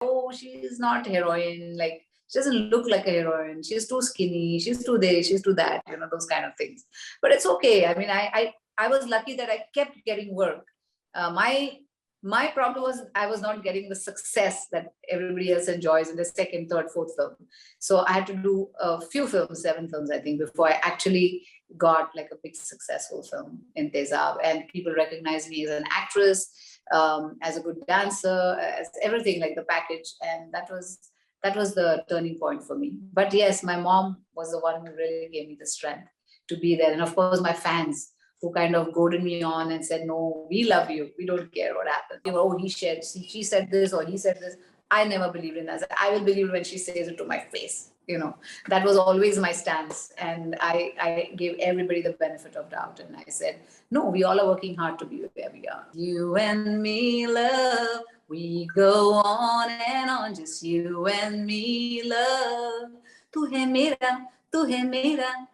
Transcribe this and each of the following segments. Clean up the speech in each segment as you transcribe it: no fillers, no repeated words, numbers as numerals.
oh, she's not heroine, like she doesn't look like a heroine, she's too skinny, she's too this, she's too that, those kind of things. But it's okay. I mean, I was lucky that I kept getting work. My problem was I was not getting the success that everybody else enjoys in the second, third, fourth film. So I had to do a few films, 7 films, I think, before I actually got like a big successful film in Tezab. And people recognize me as an actress, as a good dancer, as everything, like the package. And that was the turning point for me. But yes, my mom was the one who really gave me the strength to be there. And of course, my fans, who kind of goaded me on and said, no, we love you. We don't care what happened. Oh, she said this or he said this. I never believed in that. I will believe when she says it to my face. That was always my stance. And I gave everybody the benefit of doubt. And I said, no, we all are working hard to be where we are. You and me, love. We go on and on. Just you and me, love. Tu hai mera, tu hai mera.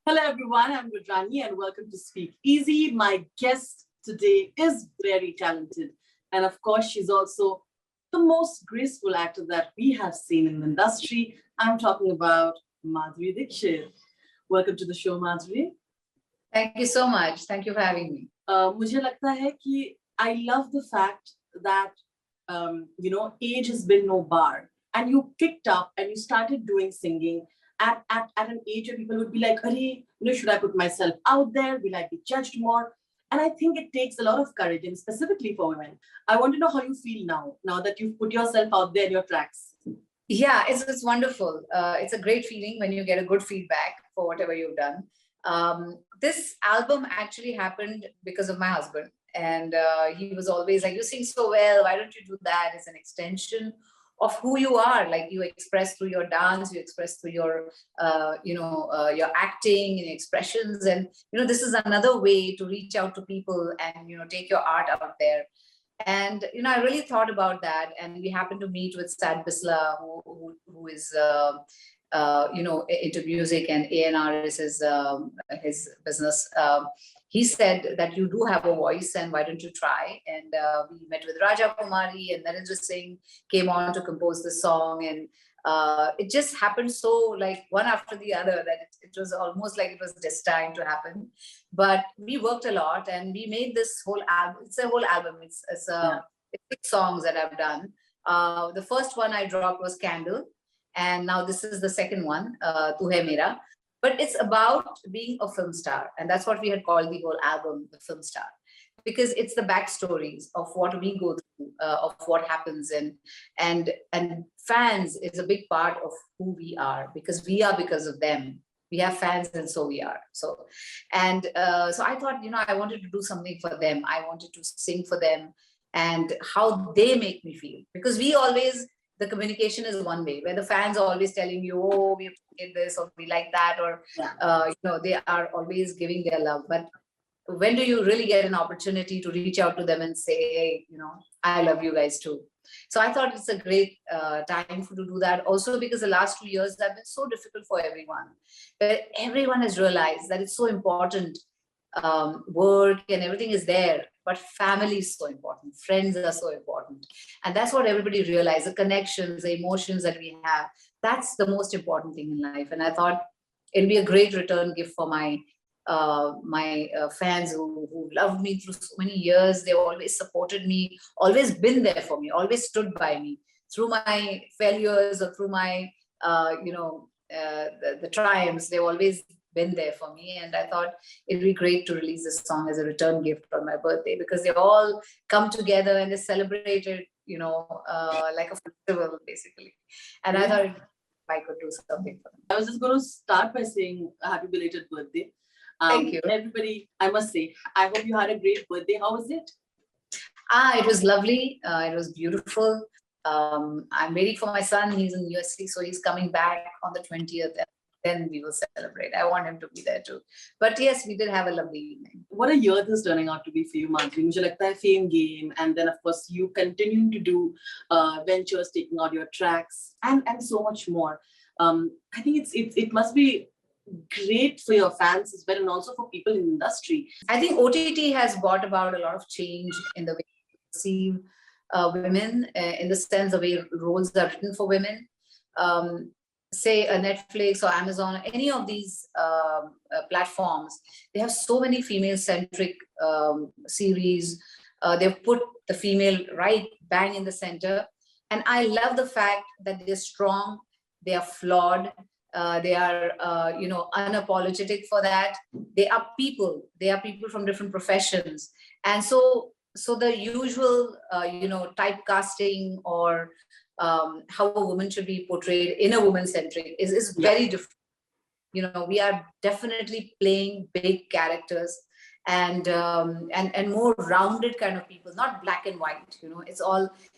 Hello everyone, I'm Gudrani and welcome to Speak Easy. My guest today is very talented and of course she's also the most graceful actor that we have seen in the industry. I'm talking about Madhuri Dixit. Welcome to the show, Madhuri. Thank you so much. Thank you for having me. मुझे लगता है कि I love the fact that age has been no bar and you picked up and you started doing singing at an age where people would be like, should I put myself out there? Will I be judged more? And I think it takes a lot of courage, and specifically for women. I want to know how you feel now that you've put yourself out there in your tracks. Yeah, it's wonderful. It's a great feeling when you get a good feedback for whatever you've done. This album actually happened because of my husband. And he was always like, you sing so well, why don't you do that? It's an extension of who you are. Like you express through your dance, you express through your your acting and expressions, and this is another way to reach out to people and take your art out there. And I really thought about that, and we happened to meet with Sad Bisla, who is into music, and A&R is his business. He said that you do have a voice and why don't you try? And we met with Raja Kumari, and Narendra Singh came on to compose the song. And it just happened so like one after the other that it was almost like it was destined to happen. But we worked a lot and we made this whole album. It's a whole album. It's 6 songs that I've done. The first one I dropped was Candle. And now this is the second one, Tu Hai Mera. But it's about being a film star. And that's what we had called the whole album, The Film Star. Because it's the backstories of what we go through, of what happens. And fans is a big part of who we are, because we are because of them. We have fans and so we are. So I thought, I wanted to do something for them. I wanted to sing for them and how they make me feel. Because the communication is one way, where the fans are always telling you, oh, we did this or we like that, or they are always giving their love. But when do you really get an opportunity to reach out to them and say, hey, I love you guys too? So I thought it's a great time to do that. Also because the last 2 years have been so difficult for everyone, but everyone has realized that it's so important. Work and everything is there, but family is so important. Friends are so important. And that's what everybody realized, the connections, the emotions that we have. That's the most important thing in life. And I thought it'll be a great return gift for my fans who loved me through so many years. They always supported me, always been there for me, always stood by me through my failures or through my, the triumphs. They've always been there for me. And I thought it'd be great to release this song as a return gift on my birthday, because they all come together and they celebrated, like a festival basically. And I thought I could do something for them. I was just going to start by saying happy belated birthday. Thank you. Everybody, I must say, I hope you had a great birthday. How was it? It was lovely. It was beautiful. I'm waiting for my son. He's in USC, so he's coming back on the 20th. Then we will celebrate. I want him to be there too. But yes, we did have a lovely evening. What a year this is turning out to be for you, Madhuri. Mujhe lagta hai Fame Game, and then of course you continue to do ventures, taking out your tracks, and so much more. I think it must be great for your fans as well, and also for people in the industry. I think OTT has brought about a lot of change in the way we perceive women, in the sense the way roles are written for women. Say a Netflix or Amazon, any of these platforms, they have so many female-centric series. They've put the female right bang in the center. And I love the fact that they're strong, they are flawed, they are, unapologetic for that. They are people from different professions. And so the usual, typecasting or how a woman should be portrayed in a woman-centric is very different. We are definitely playing big characters and more rounded kind of people, not black and white.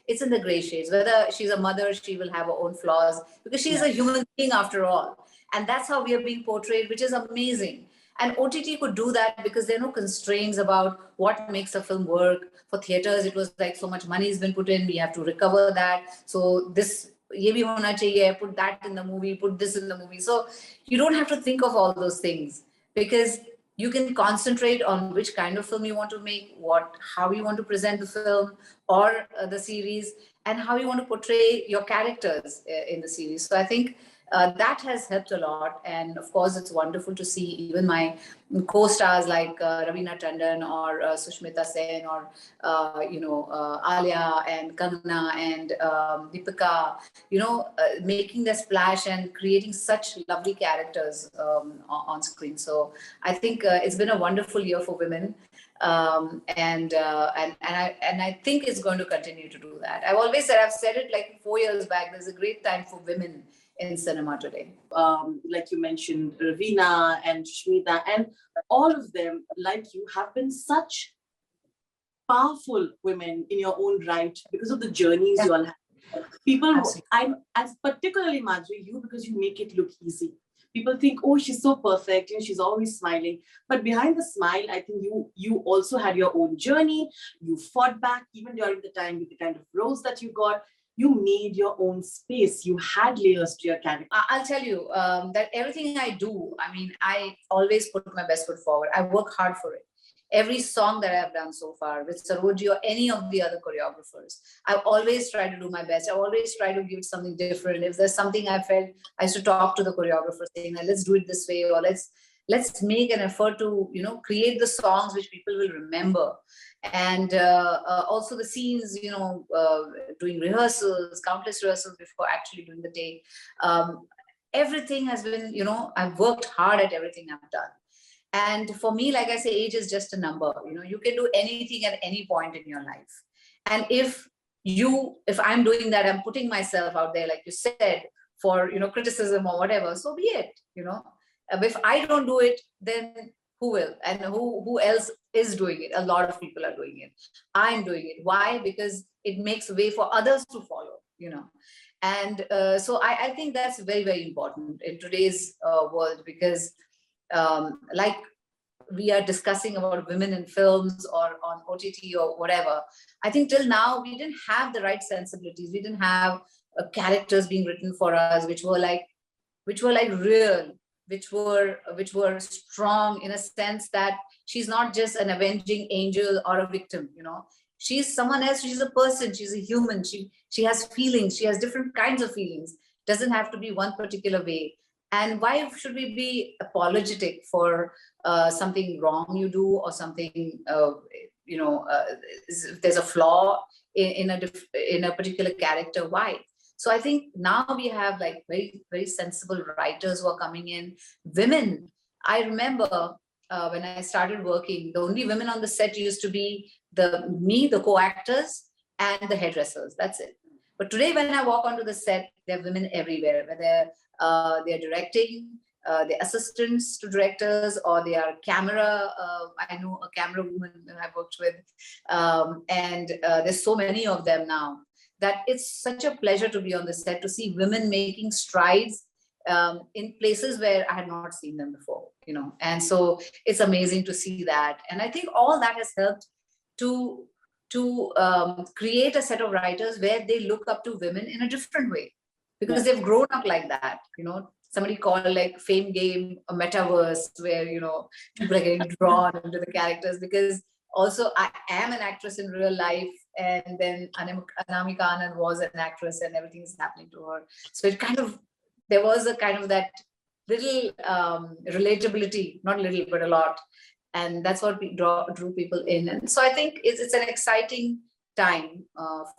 It's in the gray shades. Whether she's a mother, she will have her own flaws because she's a human being after all. And that's how we are being portrayed, which is amazing. And OTT could do that because there are no constraints about what makes a film work. For theaters, it was like so much money has been put in, we have to recover that. So this, ye bhi hona chahiye, put that in the movie, put this in the movie. So you don't have to think of all those things because you can concentrate on which kind of film you want to make, how you want to present the film or the series, and how you want to portray your characters in the series. So I think that has helped a lot. And of course, it's wonderful to see even my co-stars like Raveena Tandon or Sushmita Sen or, Alia and Kangana and Deepika, making their splash and creating such lovely characters on screen. So I think it's been a wonderful year for women. And I think it's going to continue to do that. I've said it like 4 years back, there's a great time for women in cinema today. Like you mentioned, Raveena and Sushmita, and all of them, like you, have been such powerful women in your own right because of the journeys you all have. People, I'm as particularly Madhuri, you, because you make it look easy. People think, oh, she's so perfect and she's always smiling. But behind the smile, I think you also had your own journey. You fought back even during the time with the kind of roles that you got. You made your own space. You had layers to your character. I'll tell you that everything I do, I always put my best foot forward. I work hard for it. Every song that I've done so far with Saroji or any of the other choreographers, I've always tried to do my best. I always try to give something different. If there's something I felt, I used to talk to the choreographer saying, let's do it this way, or let's make an effort to, create the songs which people will remember. And also the scenes, doing rehearsals, countless rehearsals before actually doing the take. Everything has been, I've worked hard at everything I've done. And for me, like I say, age is just a number. You can do anything at any point in your life. And if I'm doing that, I'm putting myself out there, like you said, for, criticism or whatever, so be it, If I don't do it, then who will? And who else is doing it? A lot of people are doing it. I'm doing it. Why? Because it makes way for others to follow, And so I think that's very, very important in today's world, because like we are discussing about women in films or on OTT or whatever, I think till now we didn't have the right sensibilities. We didn't have characters being written for us, which were like real, which were strong, in a sense that she's not just an avenging angel or a victim. She's someone else. She's a person. She's a human. She has feelings. She has different kinds of feelings. Doesn't have to be one particular way. And why should we be apologetic for something wrong you do, or something, if there's a flaw in a particular character? Why? So I think now we have like very, very sensible writers who are coming in. Women, I remember when I started working, the only women on the set used to be the co-actors and the hairdressers. That's it. But today, when I walk onto the set, there are women everywhere, whether they're directing, they're assistants to directors, or they are camera. I know a camera woman I've worked with, and there's so many of them now that it's such a pleasure to be on the set, to see women making strides in places where I had not seen them before, And so it's amazing to see that. And I think all that has helped to create a set of writers where they look up to women in a different way, because they've grown up like that, somebody called like Fame Game a metaverse, where people are getting drawn into the characters, because also I am an actress in real life, and then Anamika Anand was an actress, and everything is happening to her. So it kind of, there was a kind of that little relatability, not little but a lot, and that's what drew people in. And so I think it's an exciting time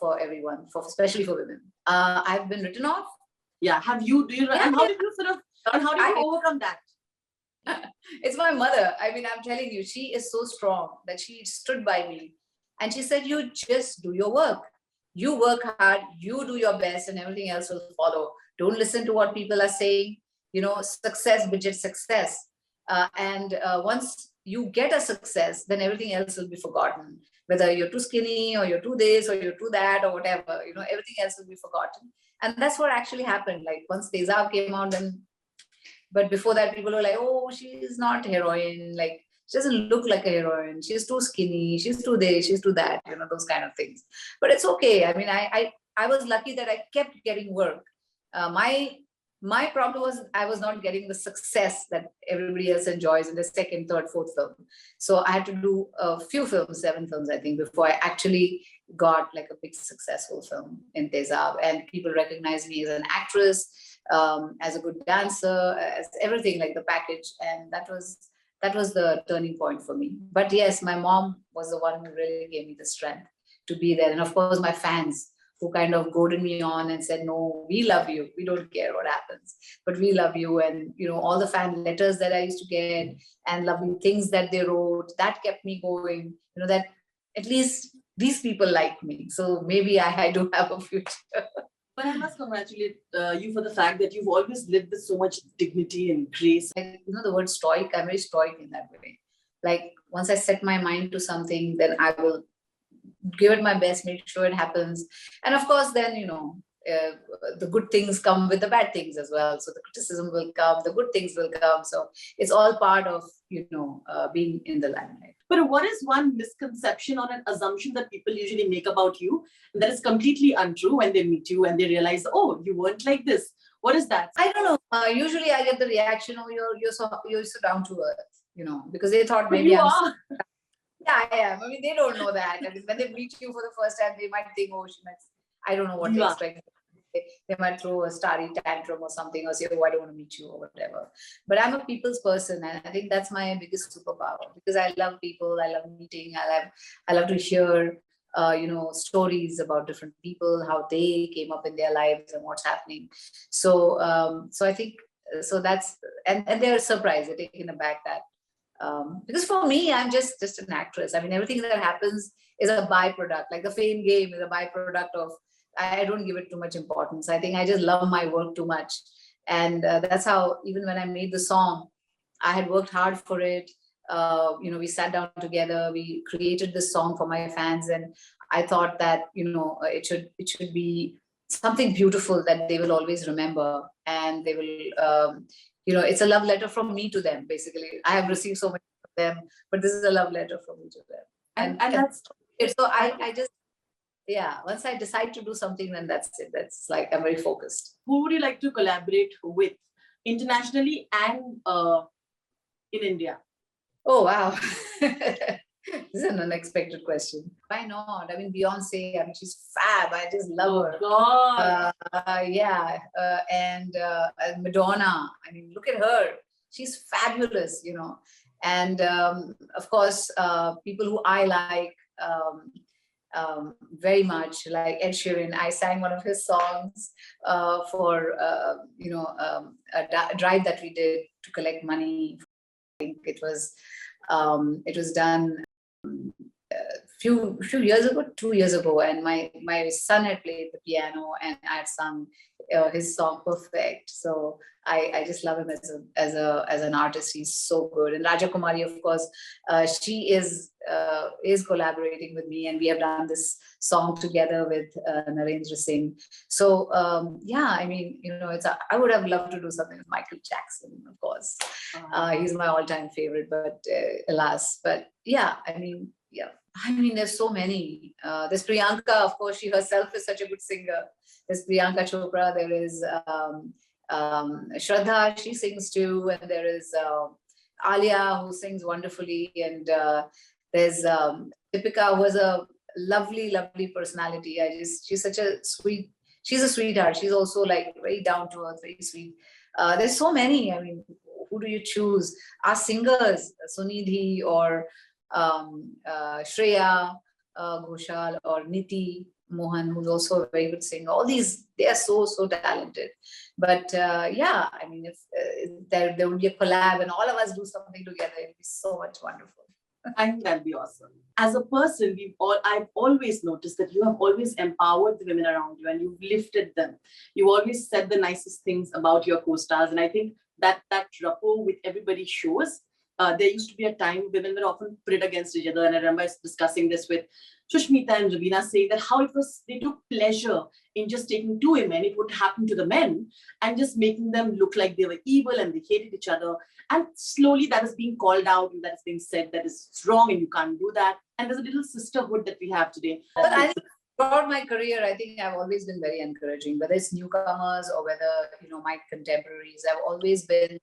for everyone, especially for women. I've been written off. Yeah, and how did you overcome that? It's my mother. I mean, I'm telling you, she is so strong that she stood by me, and she said, you just do your work, you work hard, you do your best, and everything else will follow. Don't listen to what people are saying. Success begets success, and once you get a success, then everything else will be forgotten, whether you're too skinny or you're too this or you're too that or whatever. Everything else will be forgotten. And that's what actually happened. Like once Tezab came out, and but before that, people were like, oh, she's not heroine, like she doesn't look like a heroine, she's too skinny, she's too this, she's too that, those kind of things. But it's okay. I mean, I was lucky that I kept getting work. My problem was I was not getting the success that everybody else enjoys in the second, third, fourth film. So I had to do a few films, 7 films, I think, before I actually got like a big successful film in Tezab. And people recognized me as an actress, as a good dancer, as everything, like the package. And that was the turning point for me. But yes, my mom was the one who really gave me the strength to be there. And of course, my fans, who kind of goaded me on and said, no, we love you. We don't care what happens, but we love you. And, all the fan letters that I used to get and lovely things that they wrote, that kept me going, that at least these people like me. So maybe I do have a future. But I must congratulate you for the fact that you've always lived with so much dignity and grace. Like, the word stoic, I'm very stoic in that way. Like once I set my mind to something, then I will give it my best, make sure it happens. And of course, then, the good things come with the bad things as well. So the criticism will come, the good things will come. So it's all part of, being in the limelight. But what is one misconception or an assumption that people usually make about you that is completely untrue when they meet you and they realize, oh, you weren't like this? What is that? I don't know. Usually I get the reaction, oh, you're so down to earth, because they thought maybe you are. Yeah, I am. I mean, they don't know that. I mean, when they meet you for the first time, they might think, oh, I don't know what to expect. They might throw a starry tantrum or something, or say, oh, I don't want to meet you or whatever. But I'm a people's person, and I think that's my biggest superpower, because I love people, I love meeting, I love to hear, stories about different people, how they came up in their lives and what's happening. So, I think, so that's, and they're surprised, they're taken aback that. Because for me, I'm just an actress. I mean, everything that happens is a byproduct. Like the Fame Game is a byproduct of, I don't give it too much importance. I think I just love my work too much. And that's how, even when I made the song, I had worked hard for it. We sat down together, we created this song for my fans. And I thought that, it should be something beautiful that they will always remember. And they will, it's a love letter from me to them, basically. I have received so much from them, but this is a love letter from me to them. And that's it. So I just, once I decide to do something, then that's it. That's like, I'm very focused. Who would you like to collaborate with internationally and in India? Oh, wow. This is an unexpected question. Why not? I mean, Beyonce, I mean, she's fab. I just love her. God. And Madonna, I mean, look at her. She's fabulous, And of course, people who I like very much, like Ed Sheeran. I sang one of his songs for, a drive that we did to collect money. I think it was done few years ago, 2 years ago, and my son had played the piano, and I had sung his song perfect. So I just love him as an artist. He's so good. And Raja Kumari, of course, she is collaborating with me, and we have done this song together with Narendra Singh. So I mean, I would have loved to do something with Michael Jackson, of course. He's my all-time favorite, but alas. But I mean, there's so many. There's Priyanka, of course, she herself is such a good singer. There's Priyanka Chopra. There is Shraddha, she sings too, and there is Alia, who sings wonderfully, and there's Deepika, who has a lovely, lovely personality. She's such a sweet, she's a sweetheart. She's also like very down to earth, very sweet. There's so many. I mean, who do you choose? Our singers, Sunidhi or Shreya Ghoshal or Niti Mohan, who's also a very good singer. All these, they are so talented. But yeah, I mean, if there would be a collab and all of us do something together, it'd be so much wonderful. I think that'd be awesome. As a person, I've always noticed that you have always empowered the women around you and you've lifted them. You always said the nicest things about your co-stars. And I think that rapport with everybody shows. There used to be a time women were often pitted against each other. And I remember discussing this with Sushmita and Raveena, saying that how they took pleasure in just taking two women, it would happen to the men, and just making them look like they were evil and they hated each other. And slowly that is being called out and that is being said that is wrong and you can't do that. And there's a little sisterhood that we have today. But I think throughout my career, I think I've always been very encouraging, whether it's newcomers or whether, you know, my contemporaries. I've always been,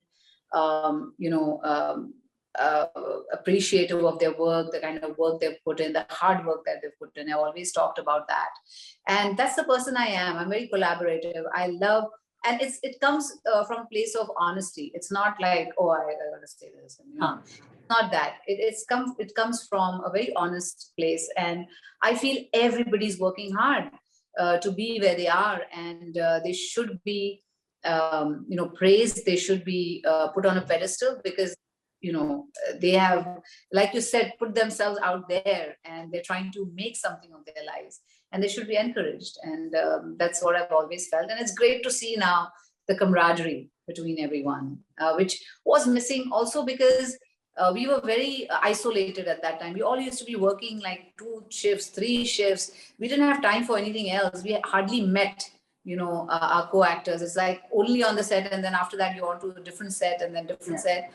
appreciative of their work, the kind of work they've put in, the hard work that they've put in. I've always talked about that. And that's the person I am. I'm very collaborative. I love, and it comes from a place of honesty. It's not like, oh, I gotta say this. And, you know, it's not that. It comes from a very honest place. And I feel everybody's working hard to be where they are, and they should be, praised. They should be put on a pedestal because, you know, they have, like you said, put themselves out there and they're trying to make something of their lives, and they should be encouraged. And that's what I've always felt. And it's great to see now the camaraderie between everyone, which was missing also because we were very isolated at that time. We all used to be working like 2 shifts, 3 shifts. We didn't have time for anything else. We hardly met, you know, our co-actors. It's like only on the set, and then after that you're on to a different set and then different set.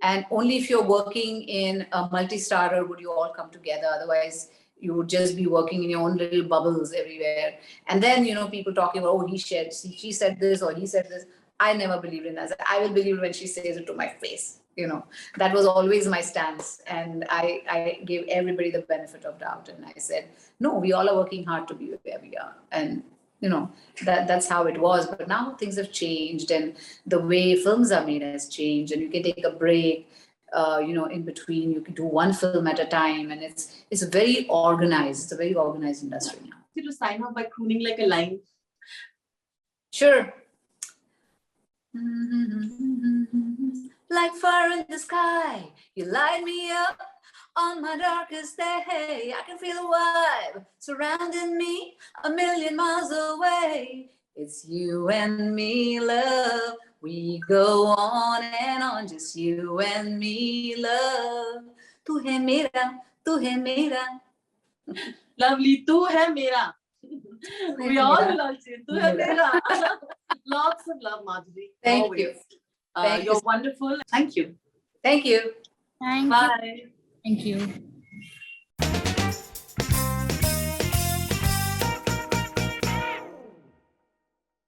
And only if you're working in a multi-starrer would you all come together. Otherwise, you would just be working in your own little bubbles everywhere. And then, you know, people talking about, oh, she said this or he said this. I never believed in that. I will believe it when she says it to my face. You know, that was always my stance. And I gave everybody the benefit of doubt. And I said, no, we all are working hard to be where we are. And you know, that's how it was. But now things have changed, and the way films are made has changed, and you can take a break, in between. You can do one film at a time, and it's very organized. It's a very organized industry now. To sign off by crooning like a line. Sure. Like fire in the sky, you light me up. On my darkest day, I can feel a vibe surrounding me 1,000,000 miles away. It's you and me, love. We go on and on, just you and me, love. Tu hai mera, tu hai mera. Lovely, tu hai mera. We all love you. Tu hai mera. Lots of love, Madhuri. Thank you. You're wonderful. Thank you. Thank you. Thank Bye. you. Thank you.